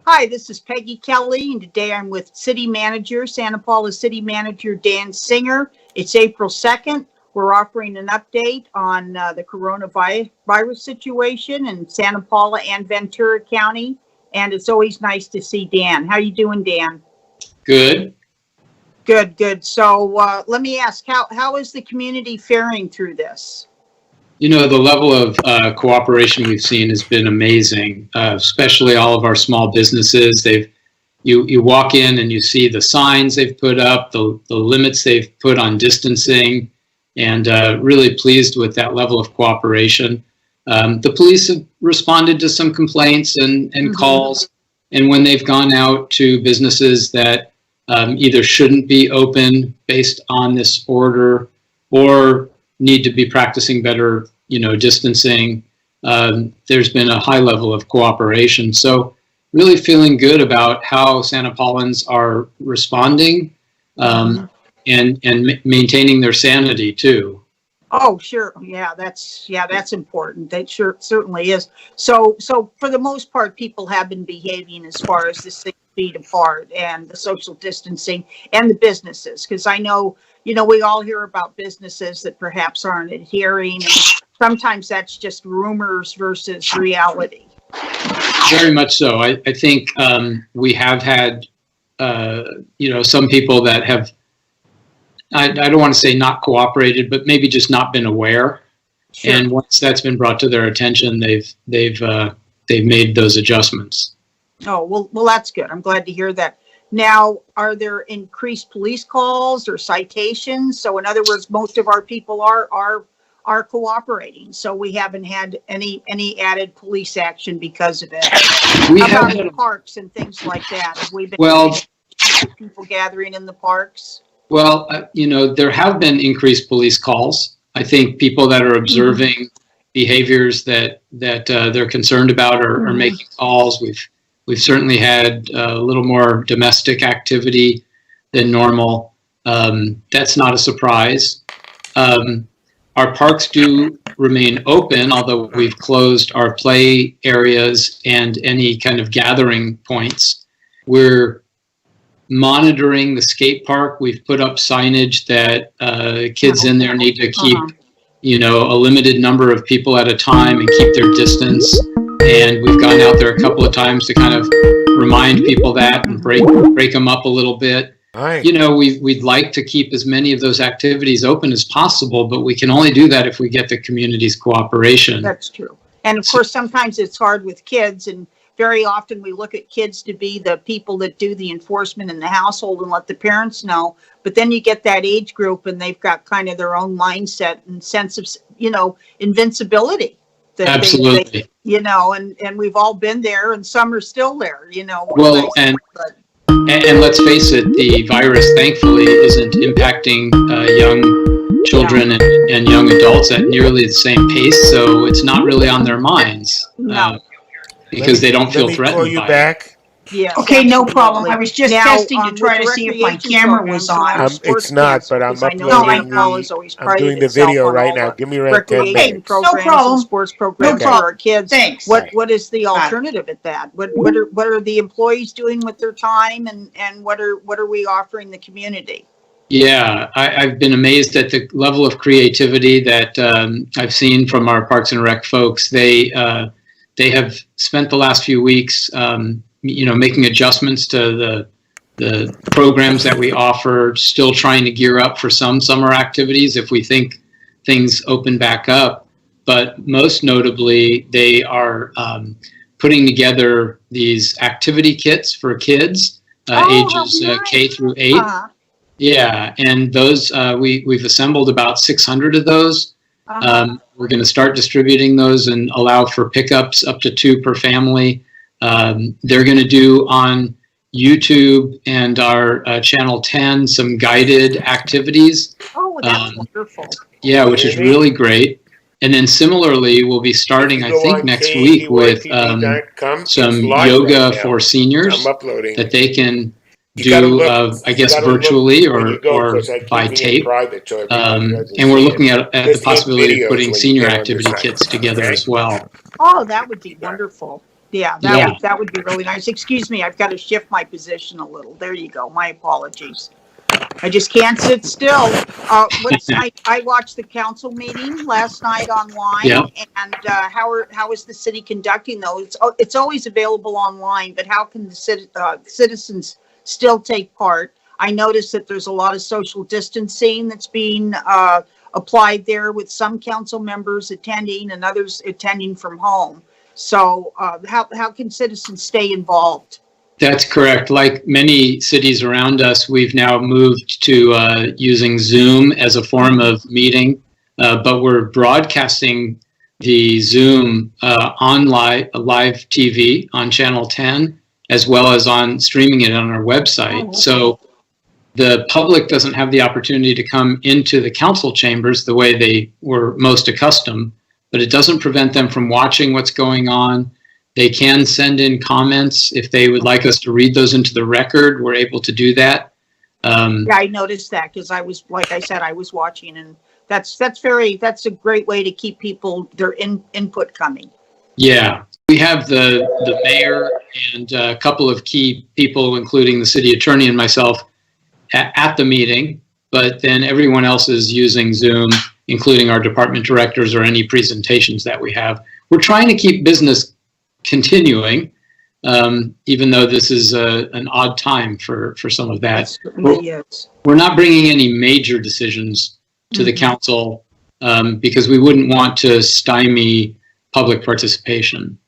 Hi, this is Peggy Kelly, and today I'm with City Manager, Santa Paula City Manager Dan Singer. It's April 2nd. We're offering an update on the coronavirus situation in Santa Paula and Ventura County, and it's always nice to see Dan. How you doing, Dan? Good. Good. So let me ask, how is the community faring through this? You know, the level of cooperation we've seen has been amazing, especially all of our small businesses. You walk in and you see the signs they've put up, the limits they've put on distancing, and really pleased with that level of cooperation. The police have responded to some complaints and calls, and when they've gone out to businesses that either shouldn't be open based on this order or need to be practicing better, distancing. There's been a high level of cooperation. So really feeling good about how Santa Paulans are responding and maintaining their sanity too. Oh, sure. Yeah, that's important. That certainly is. So for the most part, people have been behaving as far as the 6 feet apart and the social distancing and the businesses. Because I know, we all hear about businesses that perhaps aren't adhering. And sometimes that's just rumors versus reality. Very much so. I think we have had, some people that have, I don't want to say not cooperated, but maybe just not been aware. Sure. And once that's been brought to their attention, they've made those adjustments. Oh, well, that's good. I'm glad to hear that. Now, are there increased police calls or citations? So in other words, most of our people are cooperating. So we haven't had any added police action because of it. How about in parks and things like that? Have we been people gathering in the parks? Well, there have been increased police calls. I think people that are observing behaviors that they're concerned about are making calls. We've certainly had a little more domestic activity than normal. That's not a surprise. Our parks do remain open, although we've closed our play areas and any kind of gathering points. We're monitoring the skate park. We've put up signage that kids in there need to keep, a limited number of people at a time and keep their distance. And we've gone out there a couple of times to kind of remind people that and break them up a little bit. Right. We'd like to keep as many of those activities open as possible, but we can only do that if we get the community's cooperation. That's true. And of course, sometimes it's hard with kids, and very often we look at kids to be the people that do the enforcement in the household and let the parents know. But then you get that age group and they've got kind of their own mindset and sense of, invincibility. Absolutely. And we've all been there, and some are still there, Well, and let's face it, the virus thankfully isn't impacting young children and young adults at nearly the same pace, so it's not really on their minds because they don't feel threatened call you by back. Yeah. Okay, no problem. I was just testing to try to see if my camera was on. It's not, but I'm uploading I'm doing the video right now. Give me right 10 minutes. No problem. Sports programs for our kids. Thanks. What is the alternative at that? What are the employees doing with their time, and what are we offering the community? Yeah, I've been amazed at the level of creativity that I've seen from our Parks and Rec folks. They have spent the last few weeks making adjustments to the programs that we offer, still trying to gear up for some summer activities if we think things open back up. But most notably, they are putting together these activity kits for kids ages K through 8. Yeah, and those we've assembled about 600 of those. We're going to start distributing those and allow for pickups up to 2 per family. They're going to do on YouTube and our Channel 10 some guided actiodities. Oh, that's wonderful. Yeah, which is really great. And then similarly, we'll be starting, I think, next week with some yoga for seniors that they can do, I guess, virtually or by tape. And we're looking at the possibility of putting senior activity kits together as well. Oh, that would be wonderful. Yeah, that would be really nice. Excuse me, I've got to shift my position a little. There you go. My apologies. I just can't sit still. I watched the council meeting last night online, Yeah. and how is the city conducting those? It's always available online, but how can the citizens still take part? I noticed that there's a lot of social distancing that's being applied there, with some council members attending and others attending from home. So how can citizens stay involved? That's correct. Like many cities around us, we've now moved to using Zoom as a form of meeting, but we're broadcasting the Zoom on live TV on Channel 10, as well as on streaming it on our website. Oh, okay. So the public doesn't have the opportunity to come into the council chambers the way they were most accustomed, but it doesn't prevent them from watching what's going on. They can send in comments if they would like us to read those into the record. We're able to do that. Yeah, I noticed that because I was, like I said, I was watching, and that's a great way to keep people their input coming. Yeah, we have the mayor and a couple of key people, including the city attorney and myself, at the meeting. But then everyone else is using Zoom, including our department directors or any presentations that we have. We're trying to keep business continuing, even though this is an odd time for some of that. We're not bringing any major decisions to the council because we wouldn't want to stymie public participation.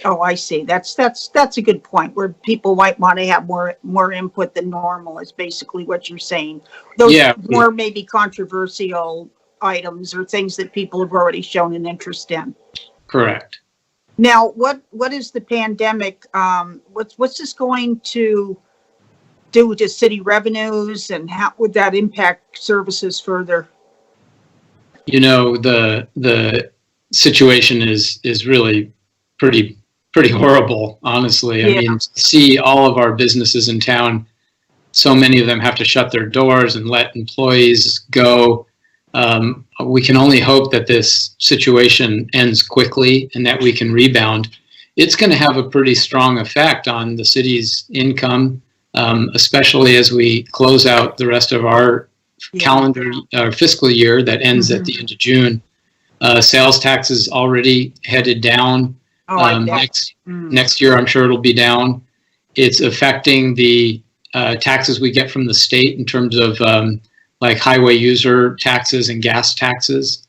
Oh, I see. That's a good point, where people might want to have more input than normal, is basically what you're saying. Those more maybe controversial items or things that people have already shown an interest in. Correct. Now, what is the pandemic? What's this going to do to city revenues, and how would that impact services further? You know, the situation is really pretty horrible, honestly. I mean, see all of our businesses in town, so many of them have to shut their doors and let employees go. We can only hope that this situation ends quickly and that we can rebound. It's going to have a pretty strong effect on the city's income, especially as we close out the rest of our fiscal year that ends at the end of June. Sales tax is already headed down. Next year, I'm sure it'll be down. It's affecting the taxes we get from the state in terms of like highway user taxes and gas taxes,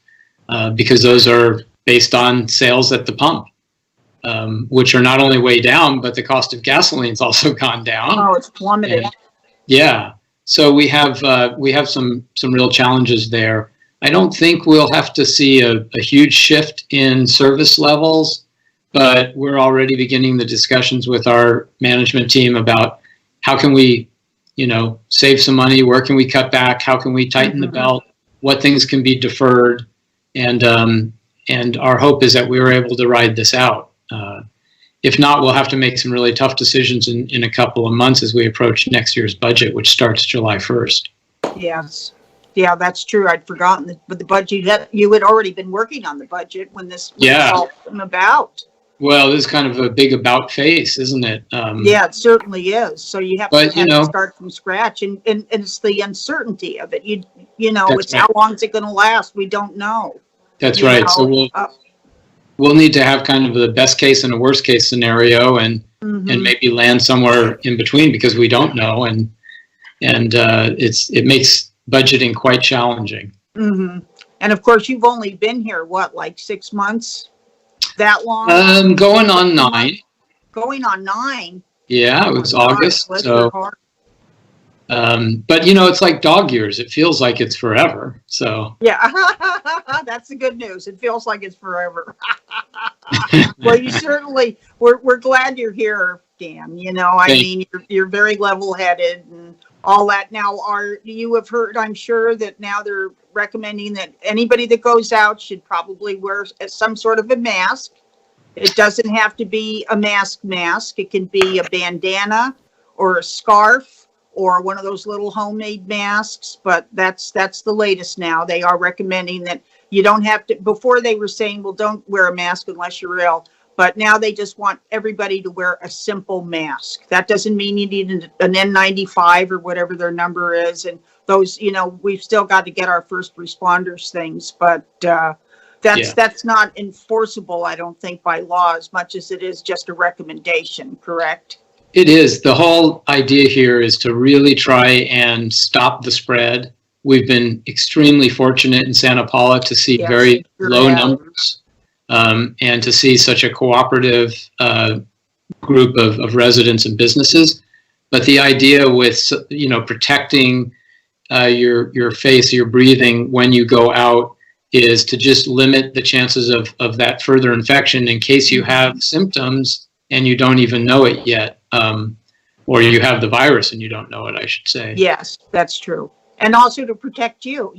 because those are based on sales at the pump, which are not only way down, but the cost of gasoline's also gone down. Oh, it's plummeted. Yeah. So we have some real challenges there. I don't think we'll have to see a huge shift in service levels, but we're already beginning the discussions with our management team about how can we, save some money, where can we cut back, how can we tighten the belt, what things can be deferred, and our hope is that we were able to ride this out. If not, we'll have to make some really tough decisions in a couple of months as we approach next year's budget, which starts July 1st. Yes. Yeah, that's true. I'd forgotten but the budget, you had already been working on the budget when this was all came about. Well, this is kind of a big about face, isn't it? Yeah, it certainly is. So you have to start from scratch, and it's the uncertainty of it. It's right. How long is it going to last? We don't know. That's right. So we'll need to have kind of the best case and a worst case scenario, and maybe land somewhere in between, because we don't know, and it makes budgeting quite challenging. And of course, you've only been here like 6 months. That long? Going on 9. Going on 9? Yeah, it was August. So, but it's like dog years. It feels like it's forever. So yeah, that's the good news. It feels like it's forever. Well, you certainly we're glad you're here, Dan. You're very level-headed and all that. Now, you have heard, I'm sure, that now they're recommending that anybody that goes out should probably wear some sort of a mask. It doesn't have to be a mask. It can be a bandana or a scarf or one of those little homemade masks, but that's the latest now. They are recommending that you don't have to. Before they were saying, well, don't wear a mask unless you're ill, But now they just want everybody to wear a simple mask. That doesn't mean you need an N95 or whatever their number is. And those, we've still got to get our first responders things, but that's not enforceable, I don't think, by law as much as it is just a recommendation, correct? It is. The whole idea here is to really try and stop the spread. We've been extremely fortunate in Santa Paula to see very low numbers. And to see such a cooperative group of residents and businesses. But the idea with, protecting your face, your breathing when you go out is to just limit the chances of that further infection in case you have symptoms and you don't even know it yet, or you have the virus and you don't know it, I should say. Yes, that's true. And also to protect you,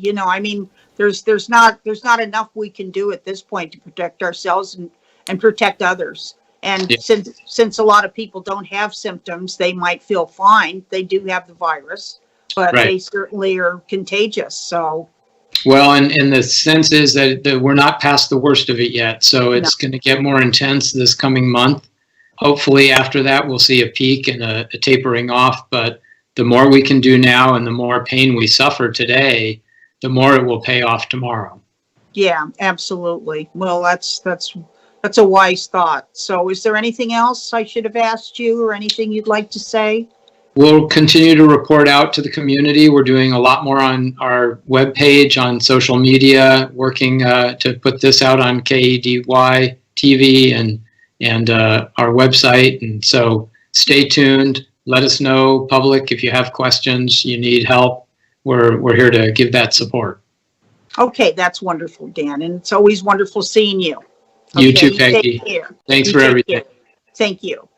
there's not enough we can do at this point to protect ourselves and protect others. And since a lot of people don't have symptoms, they might feel fine. They do have the virus, but they certainly are contagious. So, well, and the sense is that we're not past the worst of it yet. So it's going to get more intense this coming month. Hopefully after that, we'll see a peak and a tapering off. But the more we can do now and the more pain we suffer today, the more it will pay off tomorrow. Yeah, absolutely. Well, that's a wise thought. So is there anything else I should have asked you or anything you'd like to say? We'll continue to report out to the community. We're doing a lot more on our webpage, on social media, working to put this out on KEDY TV and our website. And so stay tuned. Let us know, public, if you have questions, you need help. We're here to give that support. Okay, that's wonderful, Dan. And it's always wonderful seeing you. You too, Peggy. Thanks for everything. Thank you.